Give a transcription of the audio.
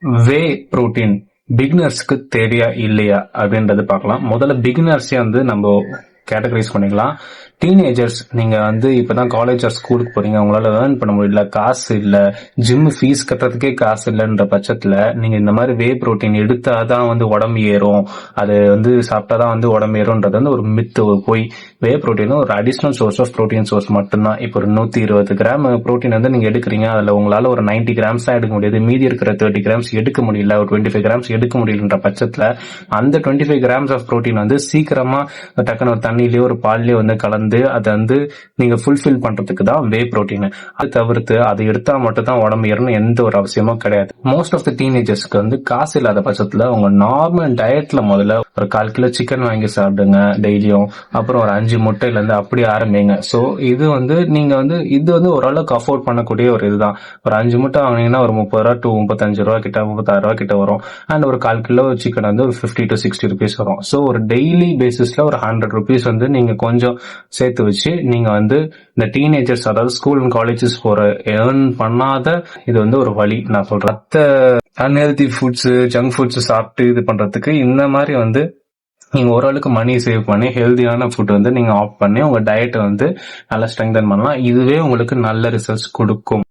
Whey protein பிகினர்ஸ்க்கு தேவையா இல்லையா அப்படின்றது பார்க்கலாம். முதல்ல பிகினர்ஸே வந்து நம்ம கேட்டகரைஸ் பண்ணிக்கலாம். டீனேஜர்ஸ், நீங்க வந்து இப்பதான் காலேஜ் ஆர் ஸ்கூலுக்கு போறீங்க, உங்களால ஏர்ன் பண்ண முடியல, காசு இல்ல, ஜிம் ஃபீஸ் கட்டுறதுக்கே காசு இல்லைன்ற பட்சத்துல நீங்க இந்த மாதிரி வே புரோட்டீன் எடுத்தாதான் வந்து உடம்பு ஏறும், அது வந்து சாப்பிட்டாதான் வந்து உடம்பு ஏறும்ன்றது வந்து ஒரு மித்து, ஒரு போய். வே புரோட்டீன் ஒரு additional source of protein source மட்டும்தான். இப்போ ஒரு 120 கிராம் புரோட்டீன் வந்து நீங்க எடுக்கிறீங்க, அதுல உங்களால ஒரு 90 கிராம்ஸ் தான் எடுக்க முடியுது, மீதி இருக்கிற 30 கிராம்ஸ் எடுக்க முடியல, ஒரு 25 கிராம்ஸ் எடுக்க முடியலன்ற பட்சத்துல அந்த 25 கிராம்ஸ் ஆஃப் புரோட்டீன் வந்து சீக்கிரமா டக்குன்னு ஒரு தண்ணியிலயோ ஒரு பால்லயோ வந்து கலந்து அதை வந்து நீங்க ஃபுல்ஃபில் பண்றதுக்கு தான் வே புரோட்டீன். அது தவிர்த்து அதை எடுத்தா மட்டும் தான் உடம்பு ஏறணும் எந்த ஒரு அவசியமும் கிடையாது. மோஸ்ட் ஆஃப் த டீனேஜர்ஸ்க்கு வந்து காசு இல்லாத பட்சத்துல உங்க நார்மல் டயட்ல முதல்ல ஒரு 1/4 கிலோ சிக்கன் வாங்கி சாப்பிடுங்க டெய்லியும். அப்புறம் ஒரு 5 முட்டையில இருந்து அப்படி ஆரம்பிங்க. சோ இது வந்து நீங்க வந்து இது வந்து ஓரளவுக்கு அஃபோர்ட் பண்ணக்கூடிய ஒரு இதுதான். ஒரு 5 முட்டை வாங்கினீங்கன்னா ஒரு 30 ரூபா டு 35 ரூபா கிட்ட, 36 ரூபா கிட்ட வரும். அண்ட் ஒரு 1/4 கிலோ சிக்கன் வந்து ஒரு 50 to 60 ருபீஸ் வரும். சோ ஒரு டெய்லி பேசிஸ்ல ஒரு 100 ருபீஸ் வந்து நீங்க கொஞ்சம் சேர்த்து வச்சு நீங்க வந்து இந்த டீனேஜர்ஸ், அதாவது ஸ்கூல் அண்ட் காலேஜஸ் போற ஏர்ன் பண்ணாத இது வந்து ஒரு வழி நான் சொல்றேன். அன்ஹெல்தி ஃபுட்ஸ், ஜங்க் ஃபுட்ஸ் சாப்பிட்டு இது பண்றதுக்கு இந்த மாதிரி வந்து நீங்க ஓரளவுக்கு மணி சேவ் பண்ணி ஹெல்தியான ஃபுட் வந்து நீங்க ஆஃப் பண்ணி உங்க டயட்டை வந்து நல்லா ஸ்ட்ரெங்தன் பண்ணலாம். இதுவே உங்களுக்கு நல்ல ரிசல்ட்ஸ் கொடுக்கும்.